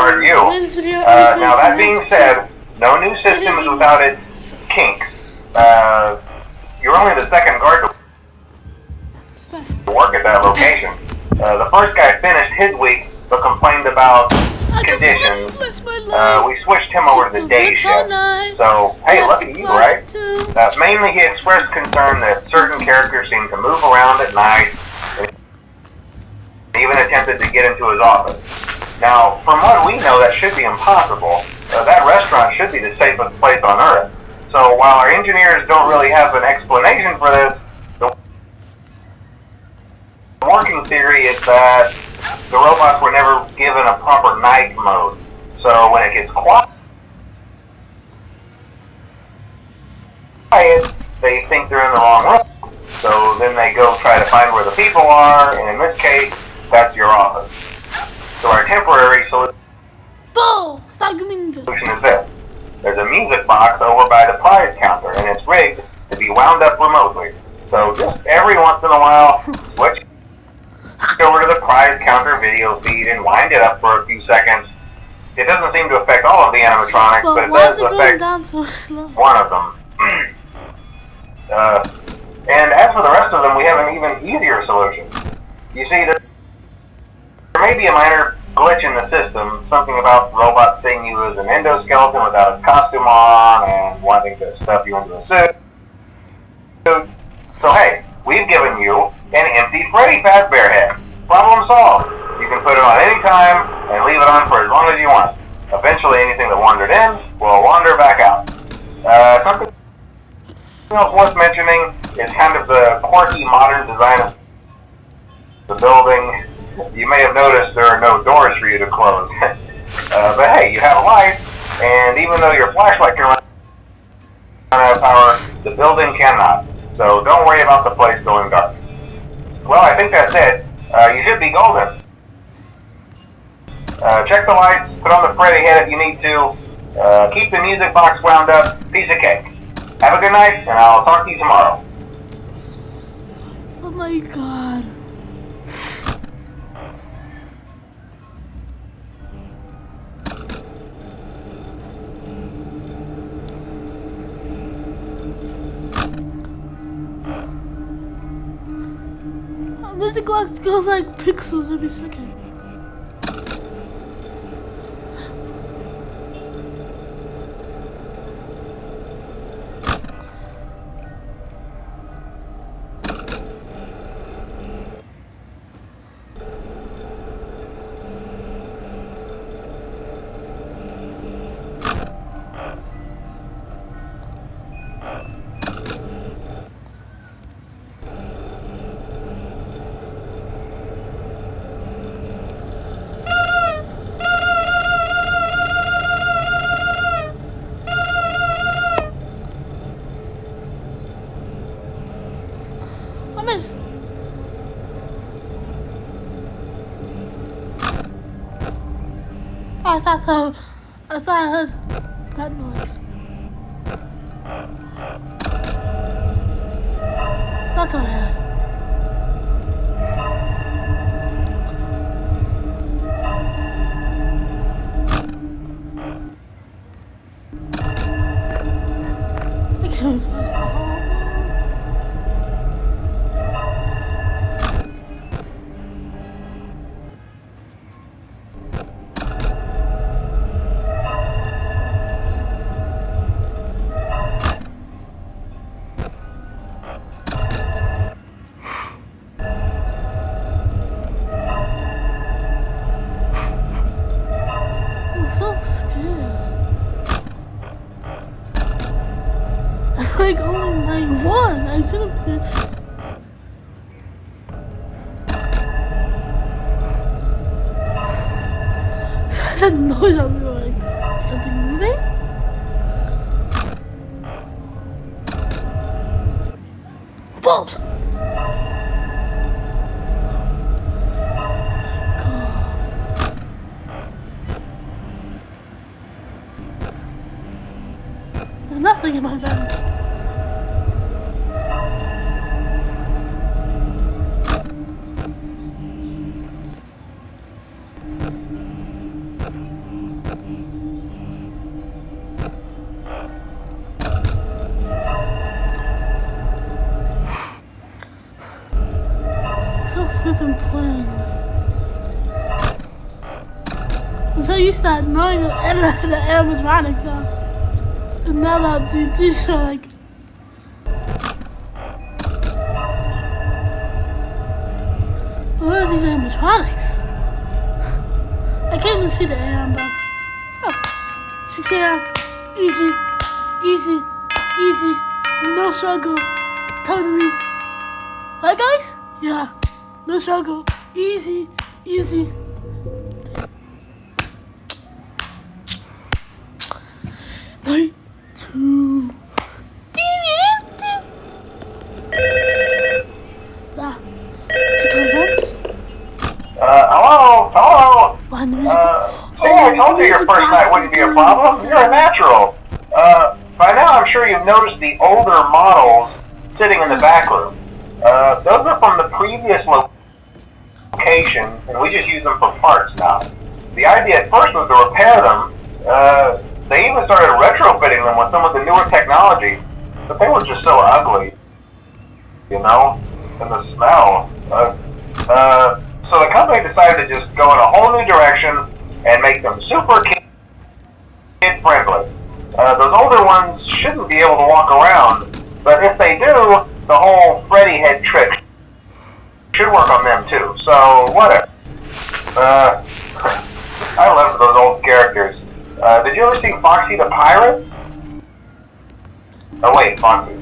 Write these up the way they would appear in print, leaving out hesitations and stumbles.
guard you. Now that being said, no new system is without its kinks. You're only the second guard to work at that location. The first guy finished his week, but complained about conditions. We switched him over to the day shift. So, hey, lucky you, right? Mainly he expressed concern that certain characters seem to move around at night, and even attempted to get into his office. Now, from what we know, that should be impossible. That restaurant should be the safest place on Earth. So while our engineers don't really have an explanation for this, the working theory is that the robots were never given a proper night mode. So when it gets quiet, they think they're in the wrong room. So then they go try to find where the people are, and in this case, that's your office. So our temporary solution is this. There's a music box over by the prize counter, and it's rigged to be wound up remotely. So just every once in a while, switch over to the prize counter video feed and wind it up for a few seconds. It doesn't seem to affect all of the animatronics, but it does affect one of them. And as for the rest of them, we have an even easier solution. You see, there may be a minor glitch in the system, something about robots seeing you as an endoskeleton without a costume on and wanting to stuff you into a suit. So hey, we've given you an empty Freddy Fazbear head. Problem solved. You can put it on any time and leave it on for as long as you want. Eventually anything that wandered in will wander back out. Something else worth mentioning is kind of the quirky modern design of the building. You may have noticed there are no doors for you to close. But hey, you have a light, and even though your flashlight can run out of power, the building cannot. So don't worry about the place going dark. Well, I think that's it. You should be golden. Check the lights, put on the Freddy head if you need to. Keep the music box wound up. Piece of cake. Have a good night, and I'll talk to you tomorrow. Oh my god. Music box goes like pixels every second. I thought I heard that noise. That's what I heard. I can't find it. Like only like one. I should have been. That noise on me, like something moving. Bulbs. God. There's nothing in my vents. I'm so used to knowing the animatronics, so and now that GT, so like. What are these animatronics? I can't even see the AM, bro. Oh, 6 AM. Easy, easy, easy. No struggle. Totally. Right, guys? Yeah. No struggle. Easy, easy. Three, two. Ah. She convinced? Hello? Why the music? See, I told you your first night wouldn't be a problem. You're a natural. By now I'm sure you've noticed the older models sitting in the back room. Those are from the previous location, and we just use them for parts now. The idea at first was to repair them. They even started retrofitting them with some of the newer technology, but they were just so ugly, you know, and the smell. So the company decided to just go in a whole new direction and make them super kid-friendly. Those older ones shouldn't be able to walk around, but if they do, the whole Freddy head trick should work on them too, so whatever. I love those old characters. Did you ever see Foxy the Pirate? Oh wait, Foxy.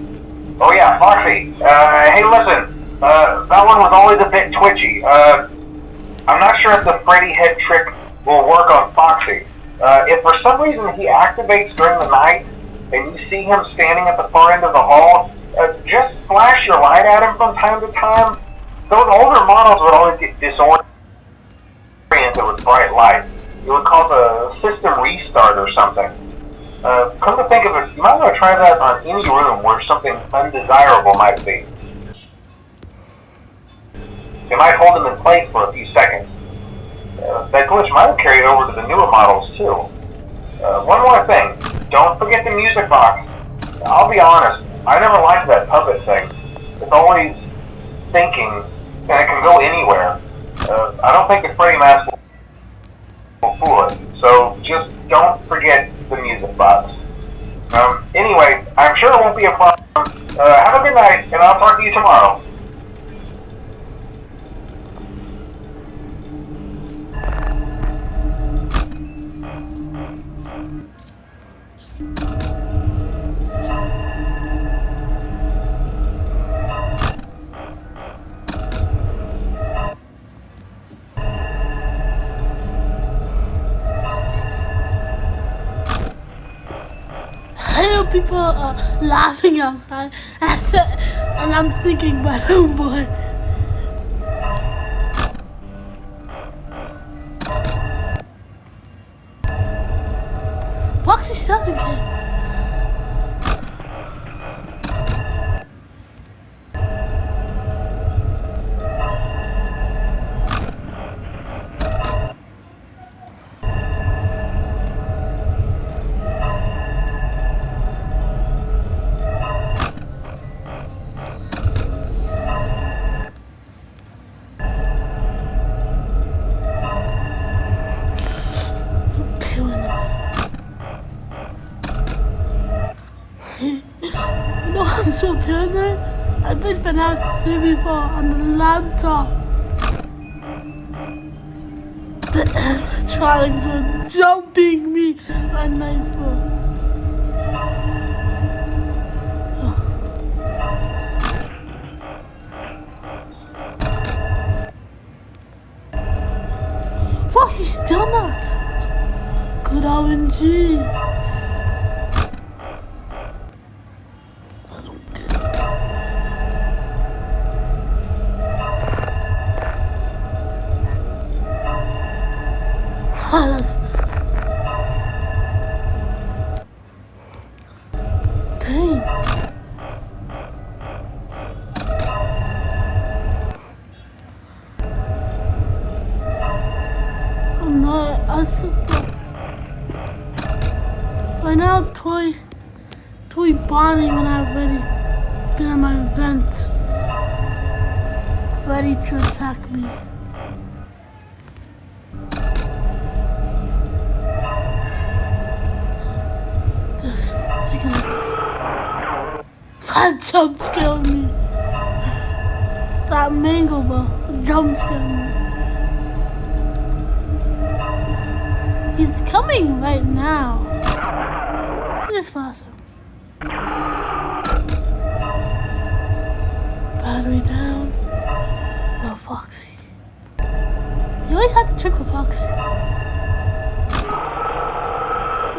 Oh yeah, Foxy. Hey listen, that one was always a bit twitchy. I'm not sure if the Freddy head trick will work on Foxy. If for some reason he activates during the night, and you see him standing at the far end of the hall, just flash your light at him from time to time. Those older models would always get disoriented with bright light. It would cause a system restart or something. Come to think of it, you might want to try that on any room where something undesirable might be. It might hold them in place for a few seconds. That glitch might have carried over to the newer models too. One more thing, don't forget the music box. I'll be honest, I never liked that puppet thing. It's always thinking, and it can go anywhere. I don't think the Freddy mask will fool it, so just don't forget the music box. Anyway, I'm sure it won't be a problem. Have a good night, and I'll talk to you tomorrow. I know people are laughing outside, and I'm thinking, Balloon Boy. Foxy stopping him. I'm so paranoid. I played Fnaf 3 before on the laptop. The animatronics were jumping me on my phone. Foxy's still not out. Good RNG. Dang. I'm not a super. By now, toy bombing when I've already been at my vent, ready to attack me. That jump scared me. That mango ball jump scared me. He's coming right now. Just faster. Battery down. No Foxy. You always have to trick with Foxy.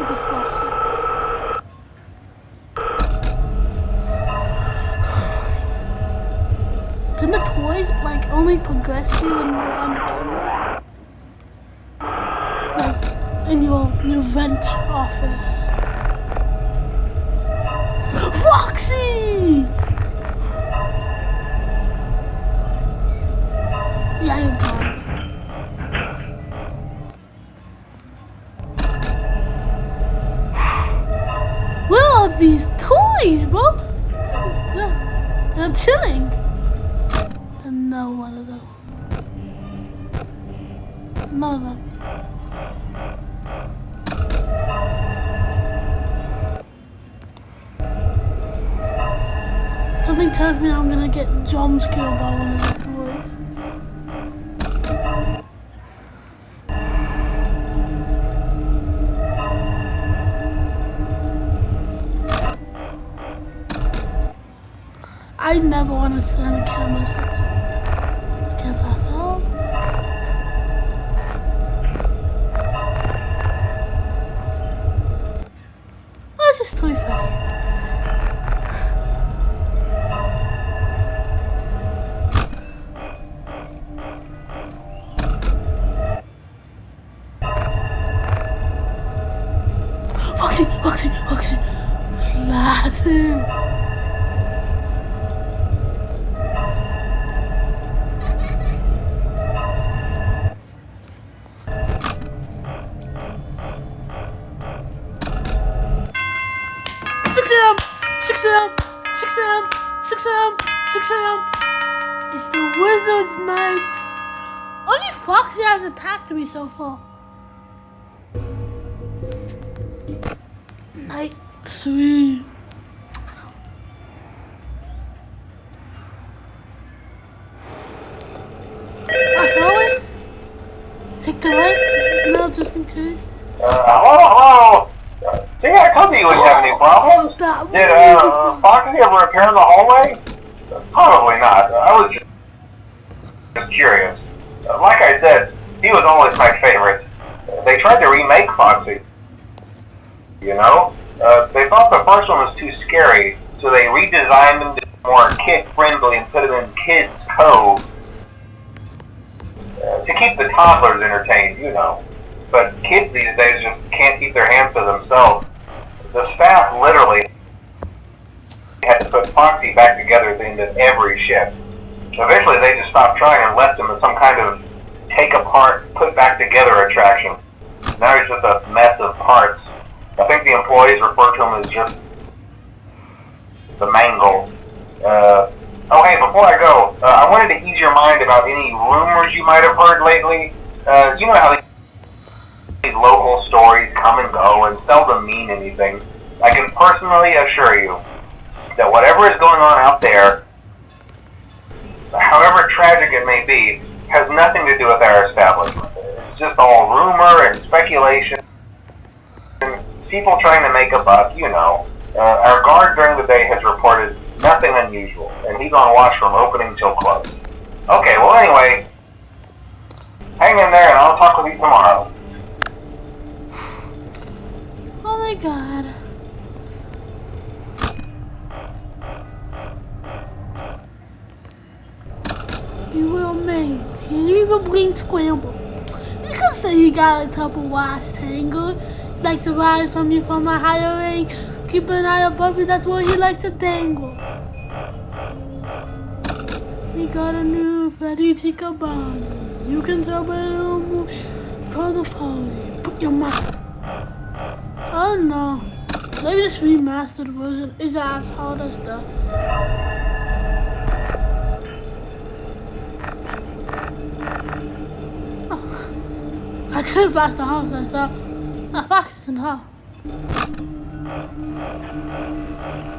Just faster. Didn't the toys like only progress you when you're on the camera? Like in your vent office. Foxy! Yeah, you're gone. Where are these toys, bro? They're chilling. And no one of them. None of them. Something tells me I'm gonna get jump scared by one of the toys. I never want to stand the cameras with them. I can't flash out. Oh, it's just Toy Freddy. Foxy, Foxy, Foxy. Flash him. Six a.m. It's the Wizard's night. Only Foxy has attacked me so far. Night 3. I saw it. Take the lights, just in case. Hello? See, I told you wouldn't have any problems. Did Foxy ever appear in the hallway? Probably not. I was just curious. Like I said, he was always my favorite. They tried to remake Foxy. You know? They thought the first one was too scary, so they redesigned him to be more kid-friendly and put him in Kids Cove. To keep the toddlers entertained, you know. But kids these days just can't keep their hands to themselves. The staff literally had to put Foxy back together at the end of every shift. Eventually they just stopped trying and left him as some kind of take apart, put back together attraction. Now he's just a mess of parts. I think the employees refer to him as just the mangle. Oh hey, before I go, I wanted to ease your mind about any rumors you might have heard lately. You know how these local stories come and go and seldom mean anything. I can personally assure you that whatever is going on out there, however tragic it may be, has nothing to do with our establishment. It's just all rumor and speculation. People trying to make a buck, you know. Our guard during the day has reported nothing unusual, and he's on watch from opening till close. Okay, well anyway, hang in there and I'll talk with you tomorrow. Oh my god. You will make. He even bring scramble. You could say he got a couple wise tangle. Like to rise from you from a higher range. Keep an eye above you, that's why he likes to dangle. We got a new Freddy Chicabana. You can tell by the move for the party. Put your mouth. Oh no. Maybe this remastered version is as hard as the. Oh. I couldn't flash the house, I thought. I fox in the house.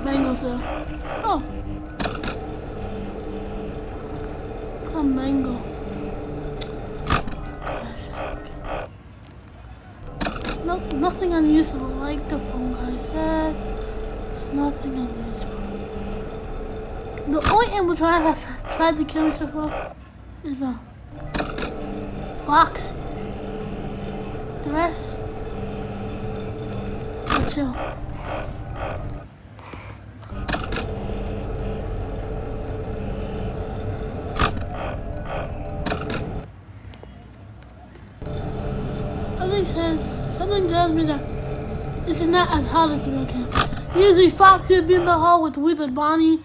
Mango's there. Oh. A mango. Nope, nothing unusable. Like the phone guy said, there's nothing unusable. The only animal that's tried to kill me so far is a fox. The rest, are chill. Something tells me that this is not as hard as the real camp. Usually Fox would be in the hall with Wizard Bonnie.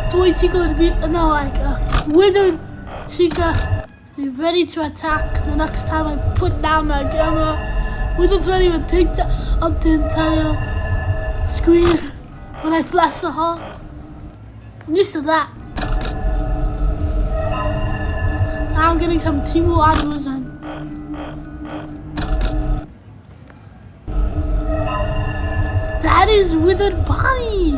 Toy Chica would be, Wizard Chica be ready to attack the next time I put down my camera. Wizard's ready to take up the entire screen when I flash the hall. I'm used to that. Now I'm getting some tingle audios and that is Withered Bonnie!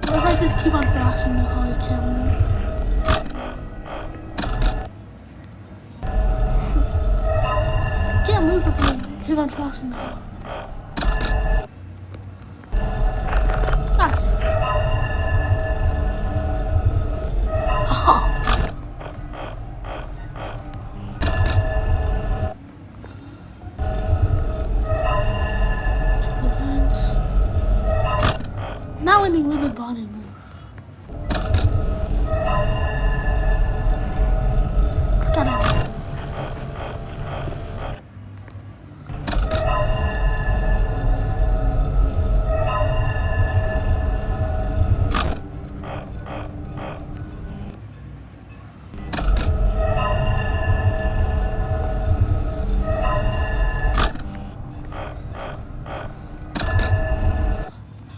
What if I just keep on flashing the hall? I can't move. Can't move if I keep on flashing the hall. Now I need Withered Bonnie move. Look at him.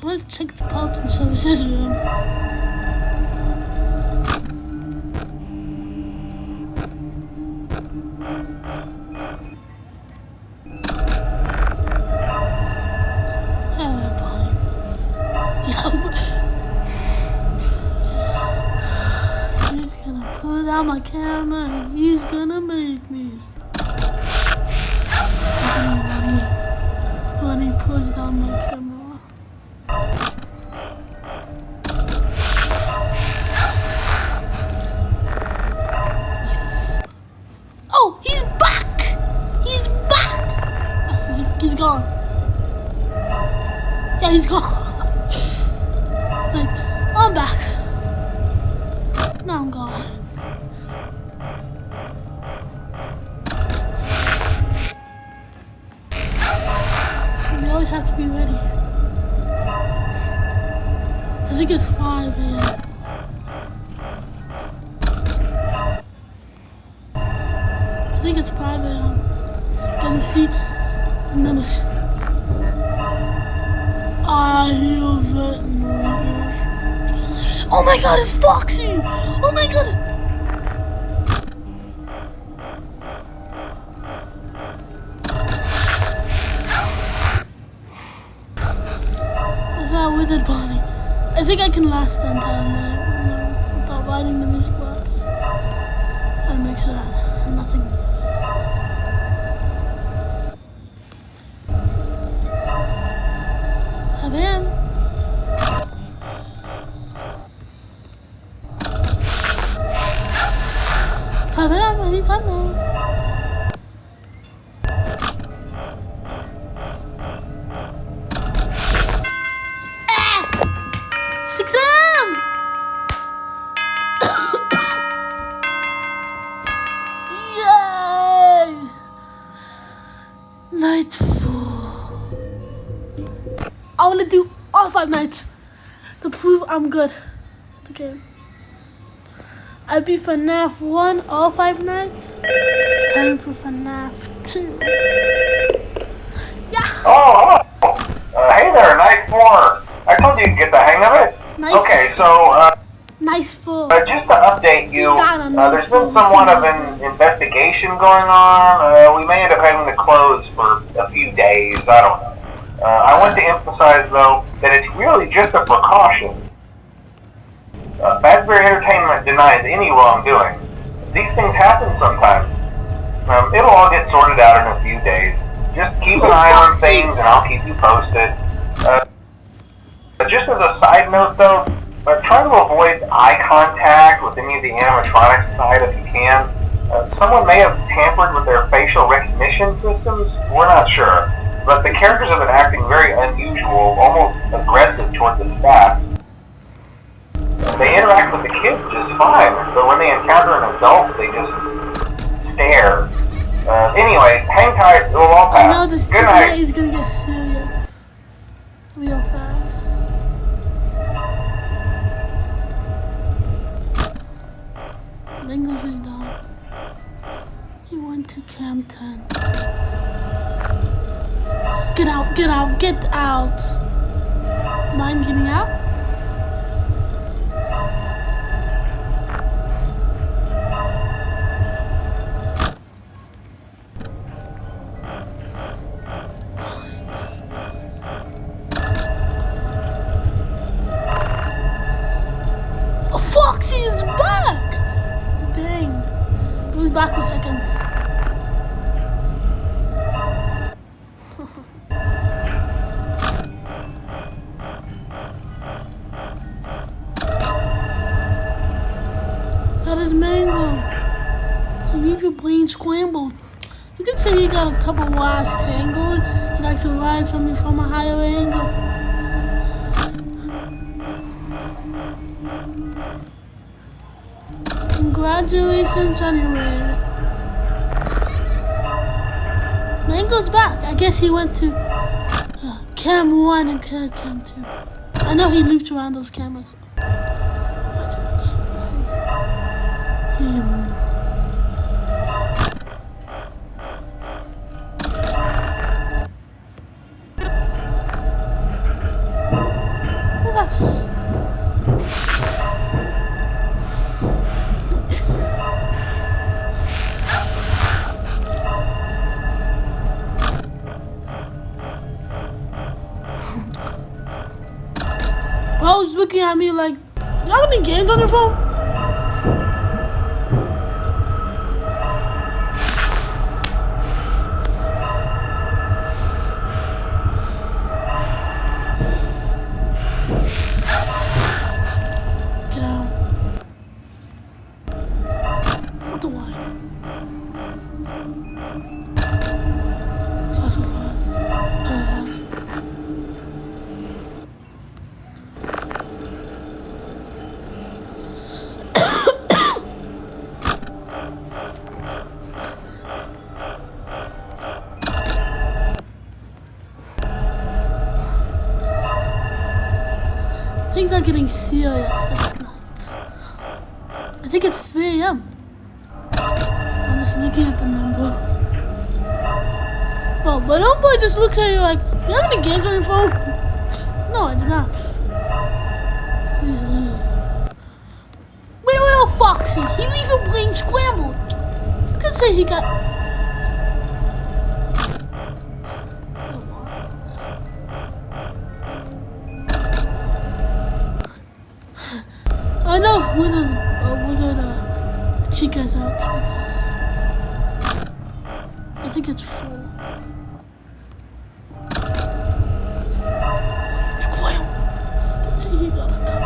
Let's check the parking services room. He's gonna put out my camera and he's gonna make me. When he puts down my camera. Oh, he's back! He's back! Oh, he's gone. Yeah, he's gone. It's like, I'm back. Now I'm gone. You always have to be ready. I think it's 5 a.m. I think it's 5 a.m. Gonna see numbers. I hear vet noises. Oh my god, it's Foxy! Oh my god! Is that Withered Bonnie? I think I can last the entire night without riding the music box. And make sure that nothing moves. Favem. Favem, anytime now. Ah! 6 a.m. Yay! Night 4. I want to do all 5 nights to prove I'm good at the game. I beat Fnaf 1 all 5 nights. Time for Fnaf 2. Yeah! Oh, hello! Hey there, night 4. I told you to get the hang of it. Nice. Okay, so, Nice foot. Just to update you, there's been somewhat of an investigation going on. We may end up having to close for a few days. I don't know. I want to emphasize, though, that it's really just a precaution. Fazbear Entertainment denies any wrongdoing. These things happen sometimes. It'll all get sorted out in a few days. Just keep an eye on things, and I'll keep you posted. Just as a side note, though, try to avoid eye contact with any of the animatronics side if you can. Someone may have tampered with their facial recognition systems. We're not sure. But the characters have been acting very unusual, almost aggressive toward the staff. They interact with the kids just fine, but when they encounter an adult, they just stare. Anyway, hang tight, it'll all pass. I know this Good night. is gonna get serious real fast. Mango's really dumb. He went to Cam 10. Get out, get out, get out. Mind getting out? Foxy is back! Dang. He was back for seconds. That is Mango. So leave your brain scrambled. You can say he got a couple wires tangled. He likes to ride from me from a higher angle. Congratulations anyway. Mango's back. I guess he went to Cam 1 and Cam 2. I know he looped around those cameras. Yes. Bro's looking at me like, you have any games on your phone? Get out. What the why? Fast so fast. Things are getting serious this night. I think it's 3 a.m. I'm just looking at the number. Well, but homeboy just looks at you like, you have any games on your phone? No, I do not. Please leave. Wait, Foxy, he leave your brain scrambled. You can say he got... I know whether the Chica's out because I think it's full. Don't say he got a top.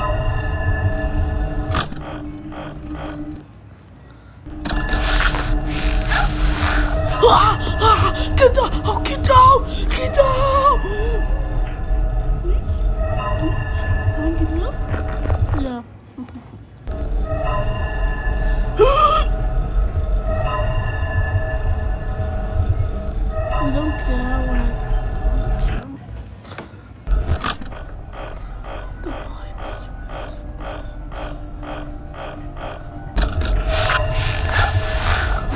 Get down! Oh, get down! Get down! Please? Mind getting up? Yeah. We don't get out when I put on the camera. The line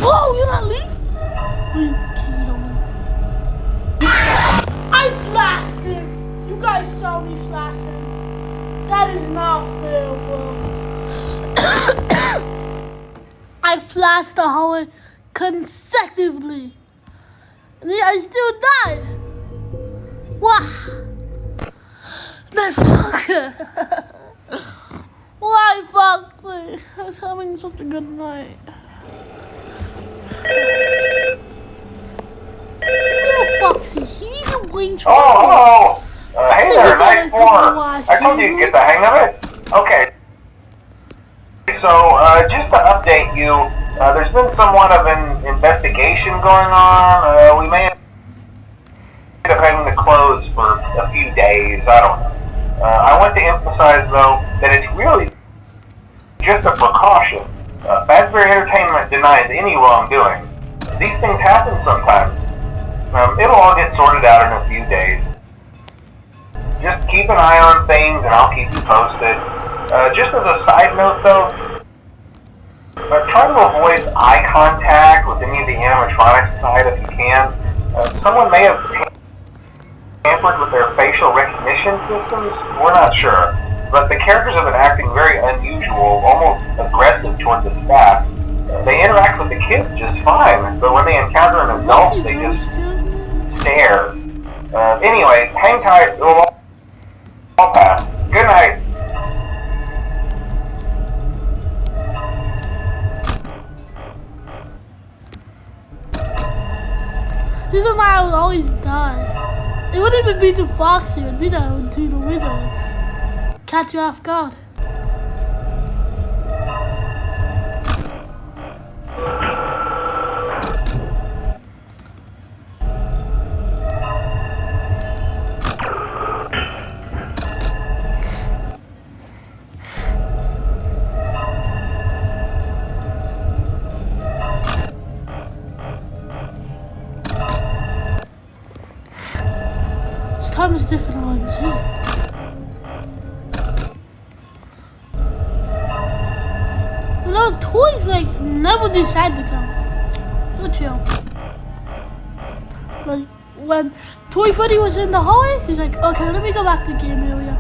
whoa, you're not leaving? Wait, you don't leave. I flashed him. You guys saw me flash him. That is not fair, bro. flashed the hallway consecutively. And I still died. Wow. That fucker. Why fuck me? I was having such a good night. Oh, Foxy, he's a blink. Oh, hello. Hey there, night 4. I told you to get the hang of it. Okay. So, just to update you, there's been somewhat of an investigation going on. We may end up having to close for a few days. I don't know. I want to emphasize, though, that it's really just a precaution. Fazbear Entertainment denies any wrongdoing. These things happen sometimes. It'll all get sorted out in a few days. Just keep an eye on things and I'll keep you posted. Just as a side note though, try to avoid eye contact with any of the animatronics side if you can. Someone may have tampered with their facial recognition systems, we're not sure. But the characters have been acting very unusual, almost aggressive towards the staff. They interact with the kids just fine, but when they encounter an adult, they just stare. Anyway, hang tight, it will all pass. Good night. This is why I would always die. It wouldn't even be the Foxy, it would be the Wizards. Catch you off guard. This time is different on too. No, toys like never decide to come. Go chill. Like when Toy Freddy was in the hallway, he's like, okay, let me go back to the game area.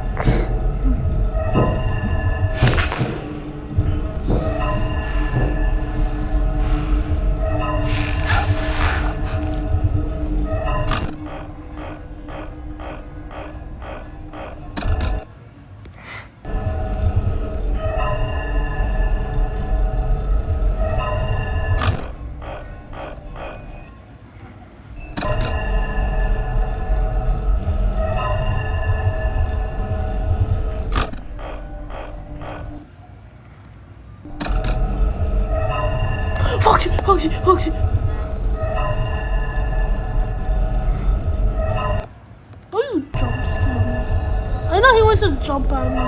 Foxy. Don't you jump scare me. I know he wants to jump at me.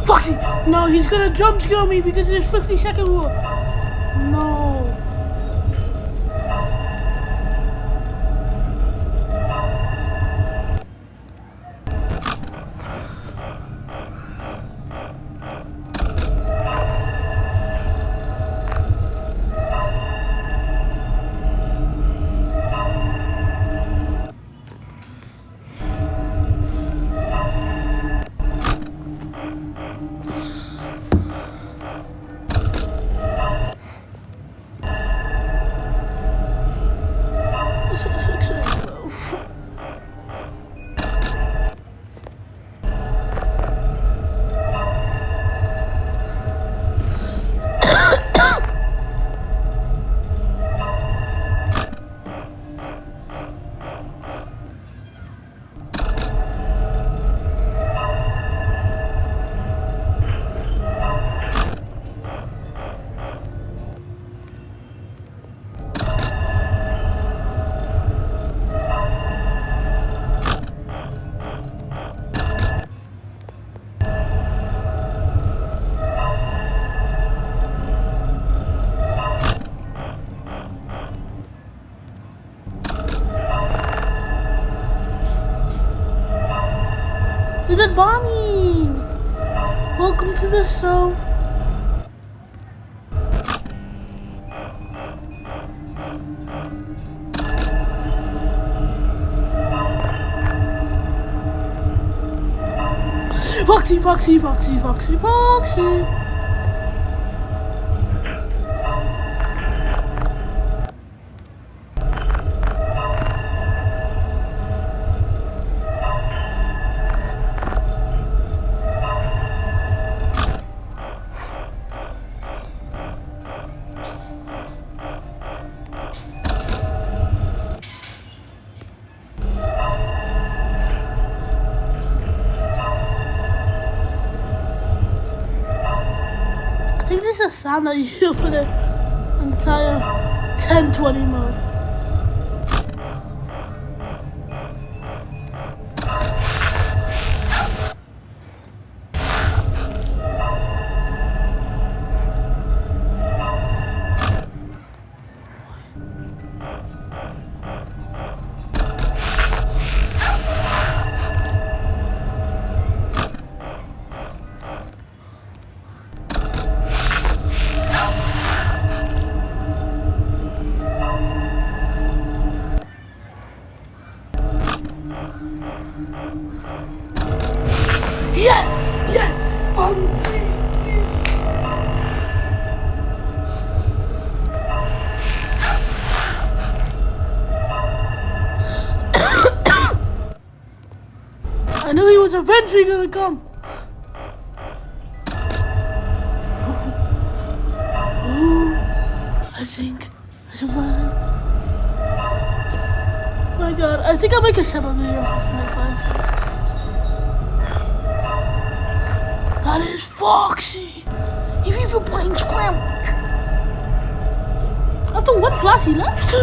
Foxy! No, he's gonna jump scare me because of this 50-second rule. No. Is it Bonnie? Welcome to the show. Foxy, Foxy, Foxy, Foxy, Foxy. I think this is a sound that you hear for the entire 1020 mode. Yes! Yes! I knew he was eventually gonna come. I think I survived. My God, I think I'll make a separate video of my life. That is Foxy! He's even playing Scramble. After one flash he left.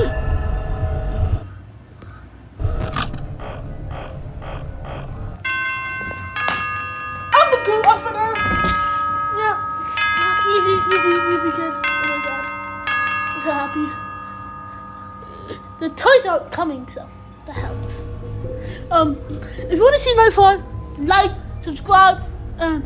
I'm the girl of Fnaf. Yeah. Easy kid. Oh my God. I'm so happy. The toys aren't coming, so that helps. If you want to see my fun, like, subscribe, and